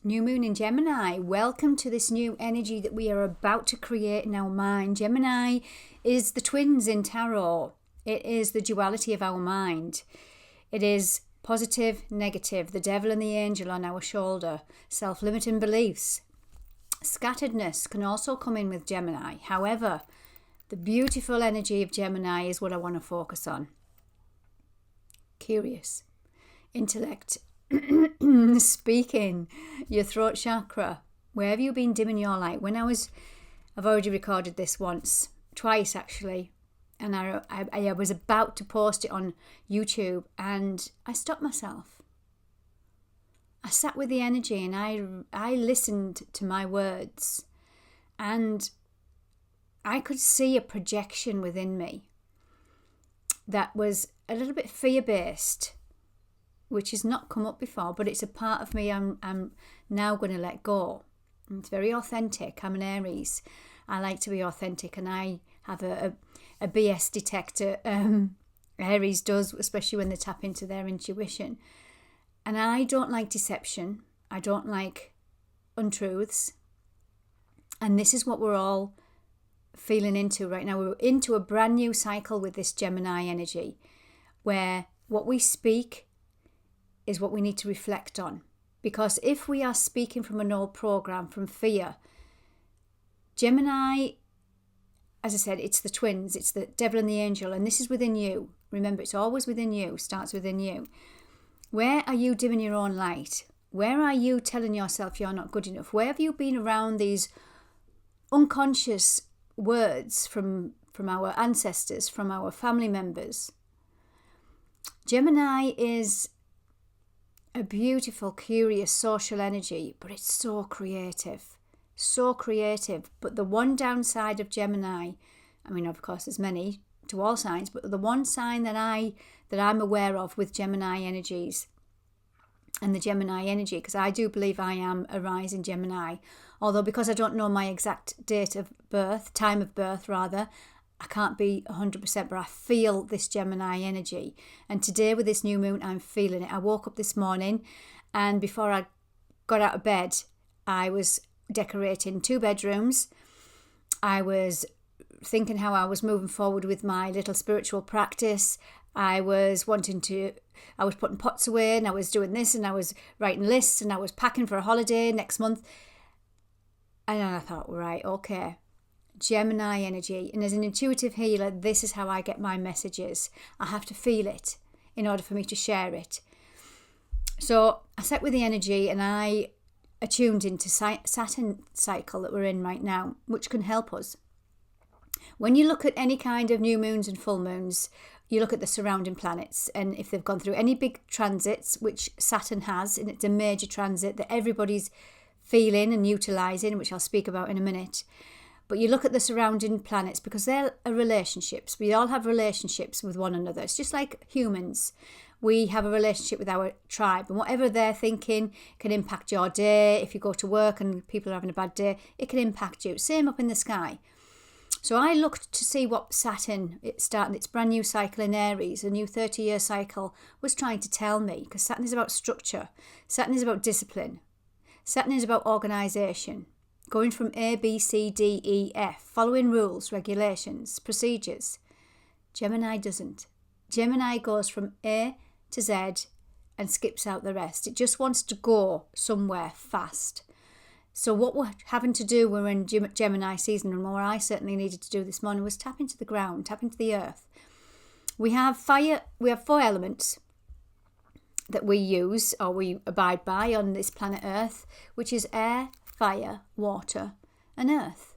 New moon in Gemini. Welcome to this new energy that we are about to create in our mind. Gemini is the twins in tarot. It is the duality of our mind. It is positive, negative, the devil and the angel on our shoulder, self-limiting beliefs. Scatteredness can also come in with Gemini. However, the beautiful energy of Gemini is what I want to focus on. Curious, intellect, speaking, your throat chakra. Where have you been dimming your light? I've already recorded this twice actually, and I was about to post it on YouTube and I stopped myself. I sat with the energy and I listened to my words, and I could see a projection within me that was a little bit fear-based, which has not come up before, but it's a part of me I'm now going to let go. And it's very authentic. I'm an Aries. I like to be authentic, and I have a BS detector. Aries does, especially when they tap into their intuition. And I don't like deception. I don't like untruths. And this is what we're all feeling into right now. We're into a brand new cycle with this Gemini energy, where what we speak is what we need to reflect on. Because if we are speaking from an old program, from fear, Gemini, as I said, it's the twins, it's the devil and the angel, and this is within you. Remember, it's always within you, starts within you. Where are you dimming your own light? Where are you telling yourself you're not good enough? Where have you been around these unconscious words from our ancestors, from our family members? Gemini is a beautiful, curious, social energy, but it's so creative. So creative. But the one downside of Gemini, I mean, of course, there's many to all signs, but the one sign that I'm aware of with Gemini energies and the Gemini energy, because I do believe I am a rising Gemini, although because I don't know my exact time of birth, I can't be 100%, but I feel this Gemini energy. And today with this new moon, I'm feeling it. I woke up this morning, and before I got out of bed, I was decorating 2 bedrooms. I was thinking how I was moving forward with my little spiritual practice. I was putting pots away, and I was doing this, and I was writing lists, and I was packing for a holiday next month. And I thought, right, okay, Gemini energy. And as an intuitive healer, this is how I get my messages. I have to feel it in order for me to share it. So I sat with the energy, and I attuned into Saturn cycle that we're in right now, which can help us. When you look at any kind of new moons and full moons, you look at the surrounding planets, and if they've gone through any big transits, which Saturn has, and it's a major transit that everybody's feeling and utilising, which I'll speak about in a minute. But you look at the surrounding planets because they're relationships. We all have relationships with one another. It's just like humans. We have a relationship with our tribe, and whatever they're thinking can impact your day. If you go to work and people are having a bad day, it can impact you. Same up in the sky. So I looked to see what Saturn, starting its brand new cycle in Aries, a new 30-year cycle, was trying to tell me. Because Saturn is about structure. Saturn is about discipline. Saturn is about organisation. Going from A, B, C, D, E, F, following rules, regulations, procedures. Gemini doesn't. Gemini goes from A to Z and skips out the rest. It just wants to go somewhere fast. So what we're having to do, we're in Gemini season, and what I certainly needed to do this morning was tap into the ground, tap into the earth. We have 4 elements that we use or we abide by on this planet Earth, which is air, fire, water, and earth.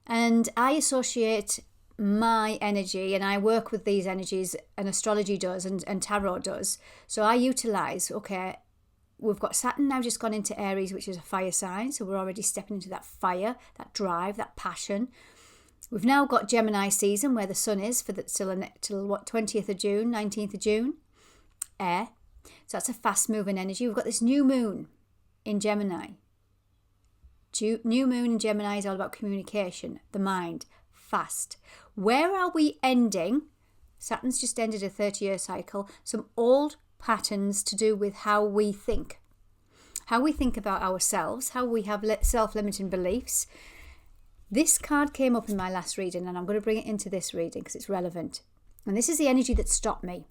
And I associate my energy, and I work with these energies, and astrology does, and tarot does. So I utilise, okay, we've got Saturn now just gone into Aries, which is a fire sign. So we're already stepping into that fire, that drive, that passion. We've now got Gemini season, where the sun is till 20th of June, 19th of June, air. So that's a fast-moving energy. We've got this new moon in Gemini. New moon in Gemini is all about communication, the mind, fast. Where are we ending? Saturn's just ended a 30-year cycle. Some old patterns to do with how we think. how we think about ourselves, how we have self-limiting beliefs. This card came up in my last reading, and I'm going to bring it into this reading because it's relevant. And this is the energy that stopped me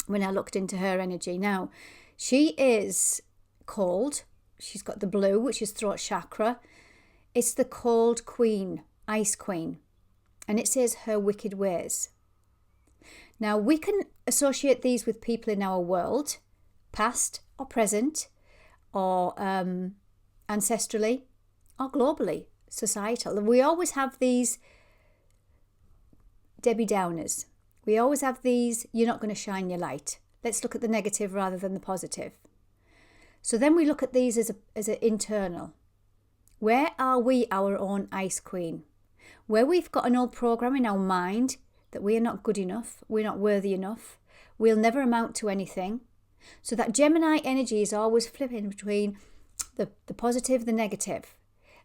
when I looked into her energy. Now, she is cold. She's got the blue, which is throat chakra. It's the cold queen, ice queen. And it says her wicked ways. Now, we can associate these with people in our world, past or present, or ancestrally, or globally, societal. We always have these Debbie Downers. We always have these, you're not going to shine your light. Let's look at the negative rather than the positive. So then we look at these as an internal. Where are we our own ice queen? Where we've got an old program in our mind that we are not good enough, we're not worthy enough, we'll never amount to anything. So that Gemini energy is always flipping between the positive, the negative.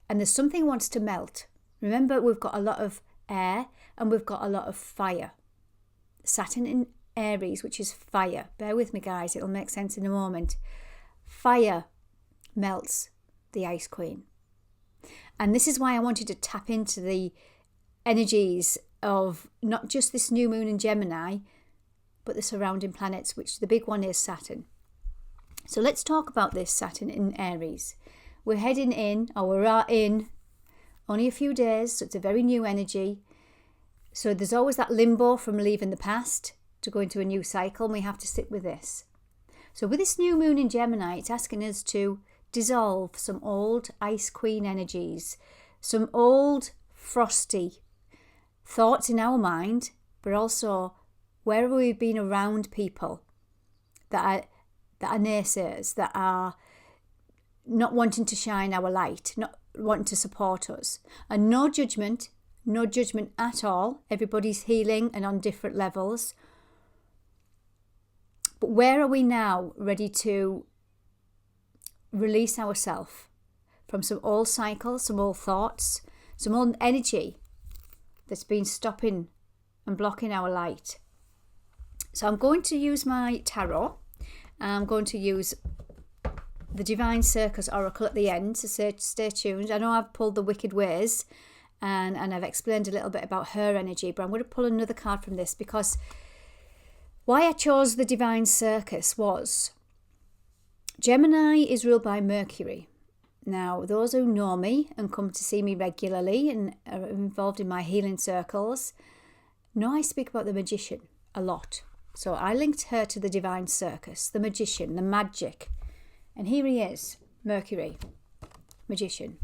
And there's something wants to melt. Remember, we've got a lot of air and we've got a lot of fire. Saturn in Aries, which is fire. Bear with me, guys. It'll make sense in a moment. Fire melts the ice queen. And this is why I wanted to tap into the energies of not just this new moon in Gemini, but the surrounding planets, which the big one is Saturn. So let's talk about this Saturn in Aries. We're heading in, or we're in only a few days, so it's a very new energy. So there's always that limbo from leaving the past to go into a new cycle, and we have to sit with this. So with this new moon in Gemini, it's asking us to dissolve some old ice queen energies, some old frosty thoughts in our mind, but also wherever we've been around people that are naysayers, that are not wanting to shine our light, not wanting to support us. And no judgment at all. Everybody's healing and on different levels. But where are we now ready to release ourselves from some old cycles, some old thoughts, some old energy that's been stopping and blocking our light? So I'm going to use my tarot. I'm going to use the Divine Circus Oracle at the end, so stay tuned. I know I've pulled the Wicked Ways and I've explained a little bit about her energy, but I'm going to pull another card from this because why I chose the Divine Circus was Gemini is ruled by Mercury. Now, those who know me and come to see me regularly and are involved in my healing circles know I speak about the magician a lot. So I linked her to the Divine Circus, the magician, the magic. And here he is, Mercury, magician.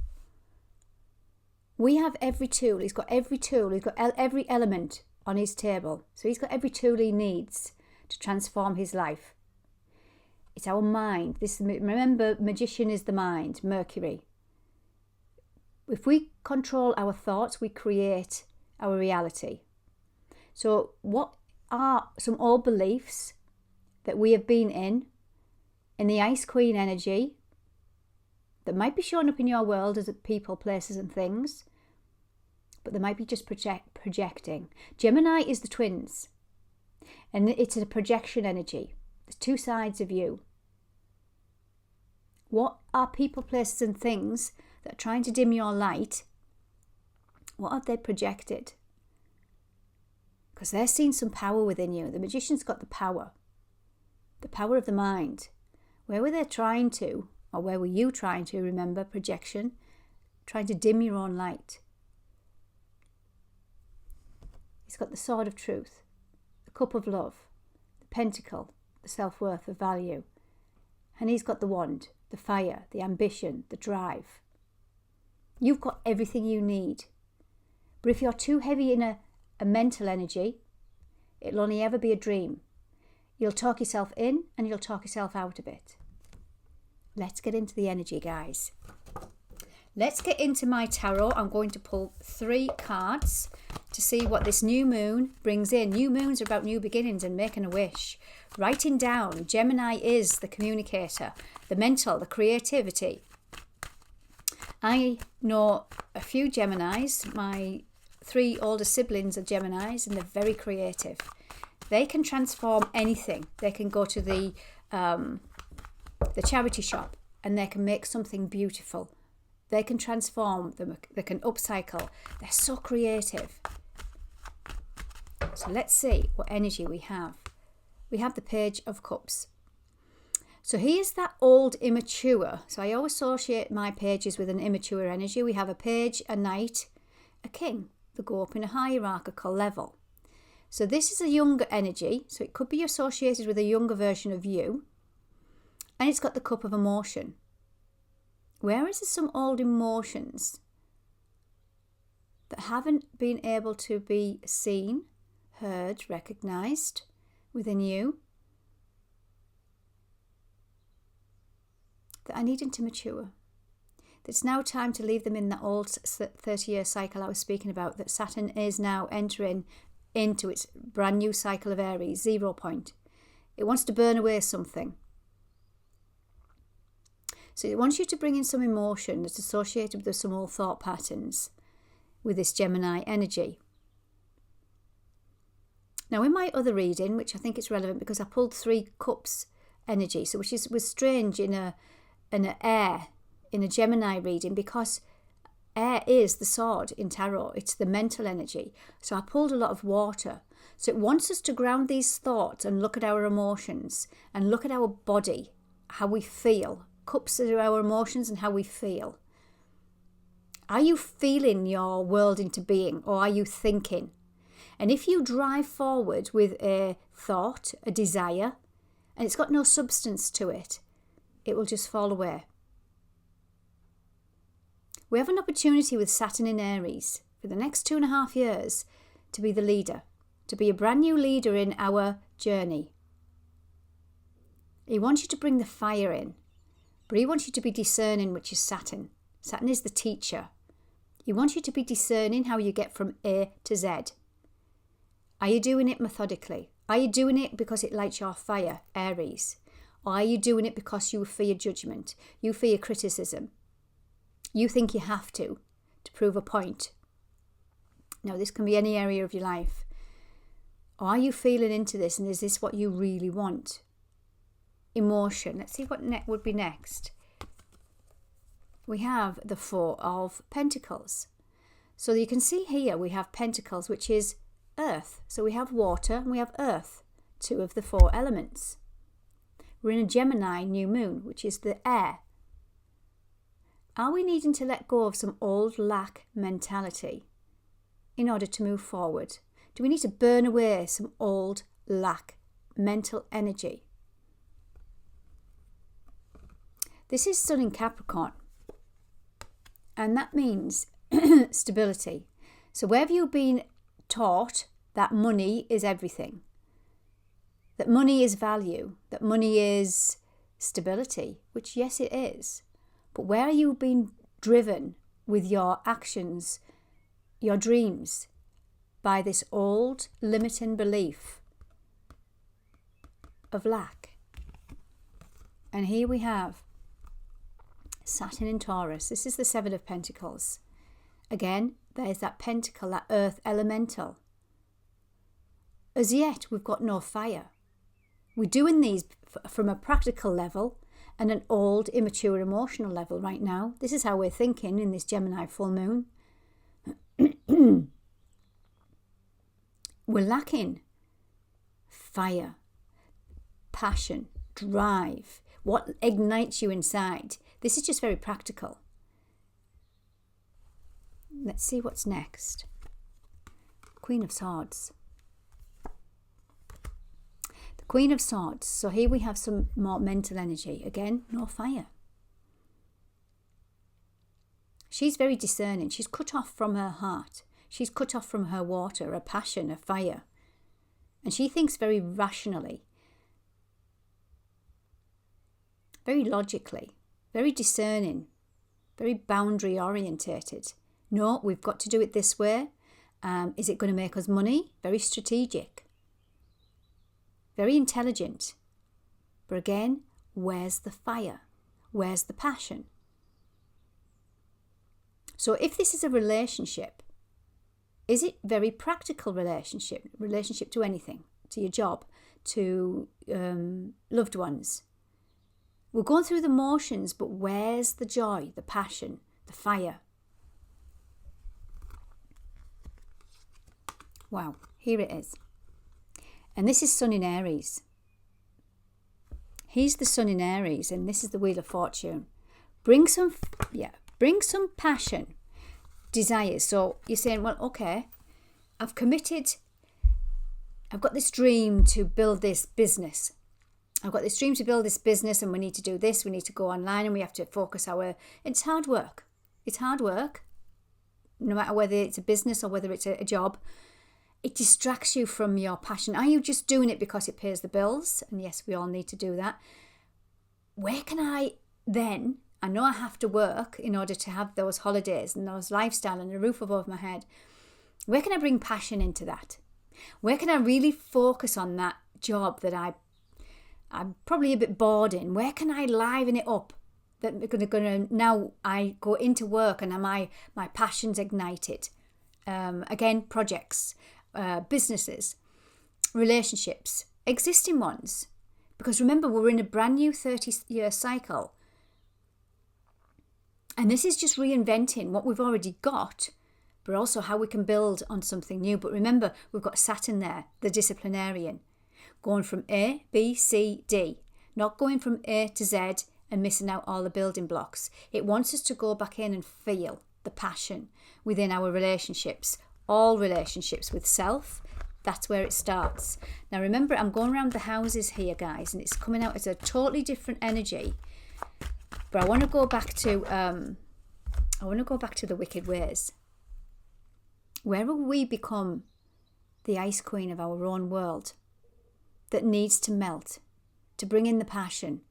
We have every tool. He's got every tool. He's got every element on his table. So he's got every tool he needs to transform his life. It's our mind. Remember, magician is the mind, Mercury. If we control our thoughts, we create our reality. So what are some old beliefs that we have been in the Ice Queen energy that might be showing up in your world as people, places and things, but they might be just projecting. Gemini is the twins, and it's a projection energy. There's two sides of you. What are people, places and things that are trying to dim your light? What have they projected? Because they're seeing some power within you. The magician's got the power of the mind. Where were they trying to, or where were you trying to, remember, projection, trying to dim your own light? He's got the sword of truth, the cup of love, the pentacle, the self-worth, the value. And he's got the wand, the fire, the ambition, the drive. You've got everything you need. But if you're too heavy in a mental energy, it'll only ever be a dream. You'll talk yourself in and you'll talk yourself out of it. Let's get into the energy, guys. Let's get into my tarot. I'm going to pull 3 cards to see what this new moon brings in. New moons are about new beginnings and making a wish. Writing down. Gemini is the communicator, the mental, the creativity. I know a few Geminis. My 3 older siblings are Geminis and they're very creative. They can transform anything. They can go to the charity shop and they can make something beautiful. They can transform, they can upcycle. They're so creative. So let's see what energy we have. We have the Page of Cups. So here's that old immature. So I always associate my pages with an immature energy. We have a page, a knight, a king. They go up in a hierarchical level. So this is a younger energy. So it could be associated with a younger version of you. And it's got the cup of emotion. Whereas there's some old emotions that haven't been able to be seen, heard, recognised within you, that are needing to mature. It's now time to leave them in that old 30-year cycle I was speaking about, that Saturn is now entering into its brand new cycle of Aries, 0 point. It wants to burn away something. So it wants you to bring in some emotion that's associated with some old thought patterns with this Gemini energy. Now in my other reading, which I think is relevant because I pulled 3 cups energy, so which was strange in an air, in a Gemini reading, because air is the sword in tarot. It's the mental energy. So I pulled a lot of water. So it wants us to ground these thoughts and look at our emotions and look at our body, how we feel. Cups are our emotions and how we feel. Are you feeling your world into being, or are you thinking? And if you drive forward with a thought, a desire, and it's got no substance to it, it will just fall away. We have an opportunity with Saturn in Aries for the next 2.5 years to be the leader, to be a brand new leader in our journey. He wants you to bring the fire in, but he wants you to be discerning, which is Saturn. Saturn is the teacher. He wants you to be discerning how you get from A to Z. Are you doing it methodically? Are you doing it because it lights your fire, Aries? Or are you doing it because you fear judgment? You fear criticism? You think you have to prove a point? Now, this can be any area of your life. Or are you feeling into this, and is this what you really want? Emotion. Let's see what would be next. We have the 4 of Pentacles. So you can see here we have Pentacles, which is earth. So we have water and we have earth, 2 of the 4 elements. We're in a Gemini new moon, which is the air. Are we needing to let go of some old lack mentality in order to move forward? Do we need to burn away some old lack mental energy? This is Sun in Capricorn, and that means stability. So where have you been taught that money is everything, that money is value, that money is stability, which yes it is, but where are you being driven with your actions, your dreams, by this old limiting belief of lack? And here we have Saturn in Taurus. This is the 7 of Pentacles. Again, there's that pentacle, that earth elemental. As yet, we've got no fire. We're doing these from a practical level and an old, immature, emotional level right now. This is how we're thinking in this Gemini full moon. We're lacking fire, passion, drive, what ignites you inside. This is just very practical. Let's see what's next. Queen of Swords. The Queen of Swords. So here we have some more mental energy. Again, no fire. She's very discerning. She's cut off from her heart. She's cut off from her water, her passion, her fire. And she thinks very rationally, very logically, very discerning, very boundary orientated. No, we've got to do it this way. Is it going to make us money? Very strategic. Very intelligent. But again, where's the fire? Where's the passion? So if this is a relationship, is it very practical relationship to anything, to your job, to loved ones? We're going through the motions, but where's the joy, the passion, the fire? Wow, here it is. And this is Sun in Aries. He's the Sun in Aries, and this is the Wheel of Fortune. Bring some passion, desires. So you're saying, well, okay, I've committed. I've got this dream to build this business. And we need to do this. We need to go online, and we have to focus it's hard work. It's hard work, no matter whether it's a business or whether it's a job. It distracts you from your passion. Are you just doing it because it pays the bills? And yes, we all need to do that. Where can I know I have to work in order to have those holidays and those lifestyle and a roof above my head. Where can I bring passion into that? Where can I really focus on that job that I'm probably a bit bored in? Where can I liven it up? Now I go into work and my passion's ignited. Again, projects, businesses, relationships, existing ones. Because remember, we're in a brand new 30-year cycle. And this is just reinventing what we've already got, but also how we can build on something new. But remember, we've got Saturn there, the disciplinarian, going from A, B, C, D, not going from A to Z and missing out all the building blocks. It wants us to go back in and feel the passion within our relationships, all relationships with self. That's where it starts. Now remember, I'm going around the houses here, guys, and it's coming out as a totally different energy. But I want to go back to the wicked ways. Where will we become the ice queen of our own world that needs to melt, to bring in the passion,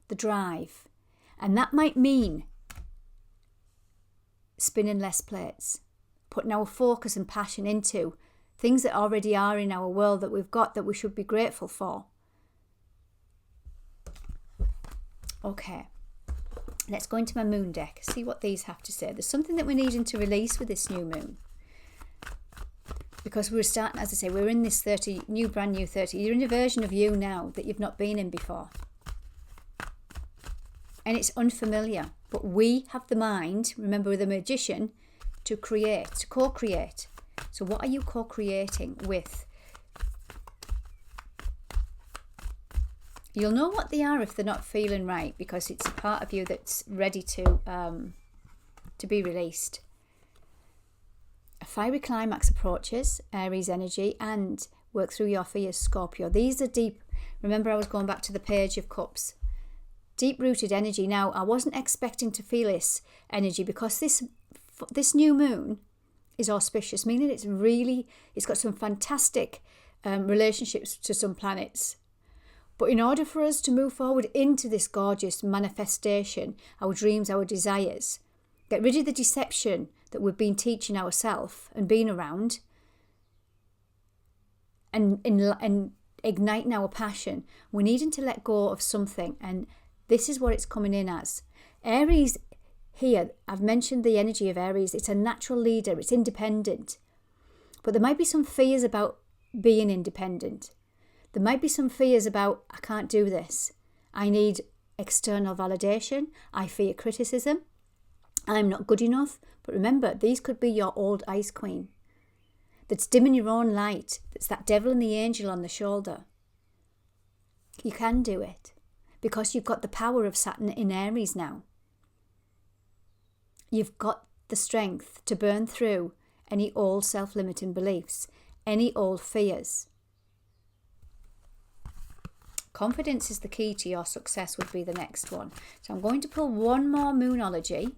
the drive? And that might mean spinning less plates, putting our focus and passion into things that already are in our world that we've got that we should be grateful for. Okay, let's go into my moon deck, see what these have to say. There's something that we're needing to release with this new moon. Because we're starting, as I say, we're in this brand new 30. You're in a version of you now that you've not been in before. And it's unfamiliar. But we have the mind, remember, with a magician, to create, to co-create. So what are you co-creating with? You'll know what they are if they're not feeling right, because it's a part of you that's ready to be released. A fiery climax approaches, Aries energy, and work through your fears, Scorpio. These are deep. Remember, I was going back to the Page of Cups. Deep-rooted energy. Now, I wasn't expecting to feel this energy because this new moon is auspicious, meaning it's got some fantastic relationships to some planets. But in order for us to move forward into this gorgeous manifestation, our dreams, our desires, get rid of the deception that we've been teaching ourselves and being around, and igniting our passion, we're needing to let go of something. And this is what it's coming in as. Aries here, I've mentioned the energy of Aries. It's a natural leader. It's independent. But there might be some fears about being independent. There might be some fears about, I can't do this. I need external validation. I fear criticism. I'm not good enough. But remember, these could be your old ice queen that's dimming your own light. That's that devil and the angel on the shoulder. You can do it because you've got the power of Saturn in Aries now. You've got the strength to burn through any old self-limiting beliefs, any old fears. Confidence is the key to your success would be the next one. So I'm going to pull one more Moonology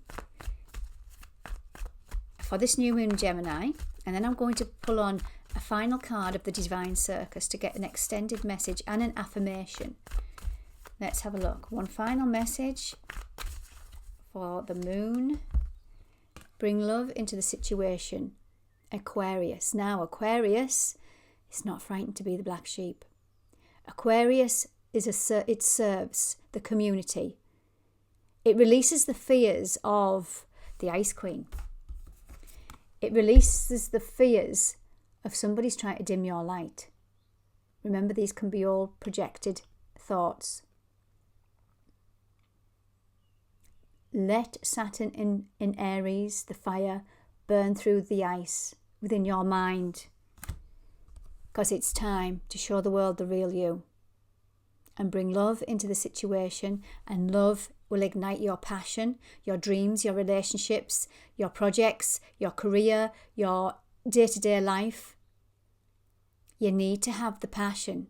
for this new moon Gemini, and then I'm going to pull on a final card of the Divine Circus to get an extended message and an affirmation. Let's have a look. One final message for the moon. Bring love into the situation. Aquarius. Now, Aquarius is not frightened to be the black sheep. Aquarius it serves the community. It releases the fears of the Ice Queen. It releases the fears of somebody's trying to dim your light. Remember, these can be all projected thoughts. Let Saturn in Aries, the fire, burn through the ice within your mind. Because it's time to show the world the real you. And bring love into the situation. And love will ignite your passion, your dreams, your relationships, your projects, your career, your day-to-day life. You need to have the passion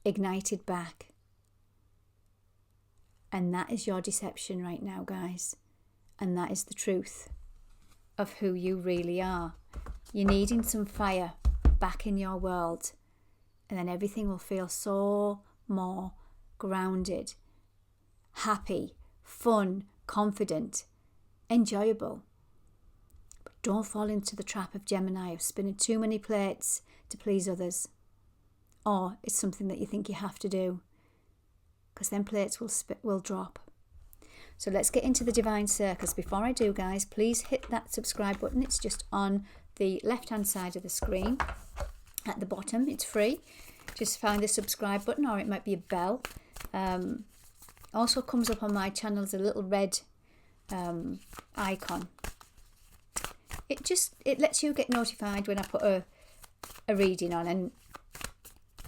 ignited back. And that is your deception right now, guys. And that is the truth of who you really are. You're needing some fire back in your world. And then everything will feel so more grounded, happy, fun, confident, enjoyable. But don't fall into the trap of Gemini, of spinning too many plates to please others. Or it's something that you think you have to do. Because then plates will drop. So let's get into the Divine Circus. Before I do, guys, please hit that subscribe button. It's just on the left-hand side of the screen. At the bottom, it's free. Just find the subscribe button, or it might be a bell. Also comes up on my channel as a little red icon. It lets you get notified when I put a reading on. And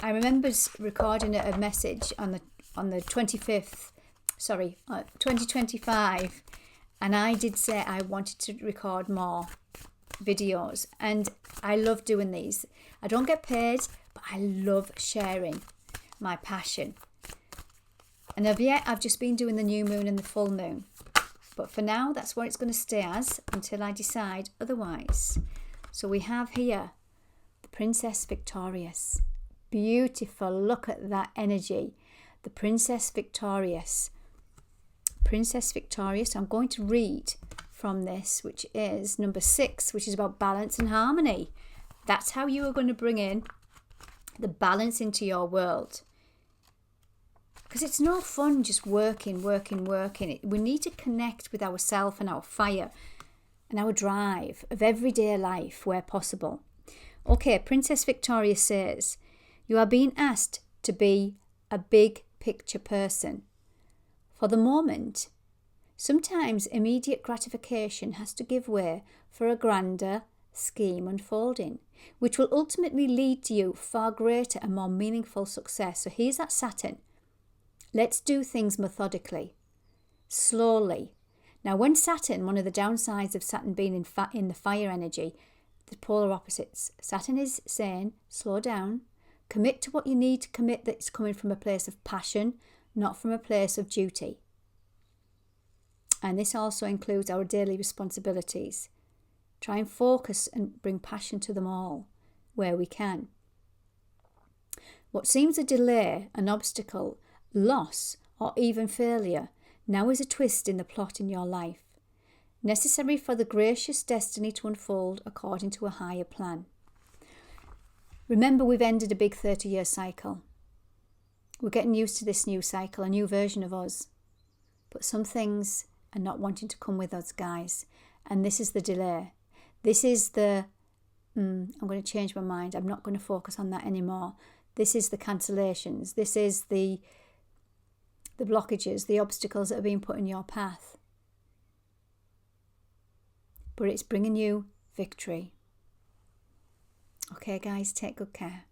I remember recording a message on the 25th, 2025, and I did say I wanted to record more videos, and I love doing these. I don't get paid, but I love sharing my passion. And I've just been doing the new moon and the full moon, but for now that's what it's going to stay as until I decide otherwise. So we have here the Princess Victorious. Beautiful. Look at that energy. The Princess Victorious. Princess Victorious. I'm going to read from this, which is number 6, which is about balance and harmony. That's how you are going to bring in the balance into your world. Because it's no fun just working. We need to connect with ourselves and our fire and our drive of everyday life where possible. Okay, Princess Victoria says, you are being asked to be a big picture person. For the moment, sometimes immediate gratification has to give way for a grander scheme unfolding, which will ultimately lead to you far greater and more meaningful success. So here's that Saturn. Let's do things methodically, slowly. Now, when Saturn, one of the downsides of Saturn being in the fire energy, the polar opposites, Saturn is saying, slow down, commit to what you need to commit, that's coming from a place of passion, not from a place of duty. And this also includes our daily responsibilities. Try and focus and bring passion to them all where we can. What seems a delay, an obstacle, loss, or even failure, now is a twist in the plot in your life, necessary for the gracious destiny to unfold according to a higher plan. Remember, we've ended a big 30-year cycle. We're getting used to this new cycle, a new version of us. But some things are not wanting to come with us, guys. And this is the delay. This is the, I'm going to change my mind. I'm not going to focus on that anymore. This is the cancellations. This is the blockages, the obstacles that are being put in your path. But it's bringing you victory. Okay, guys, take good care.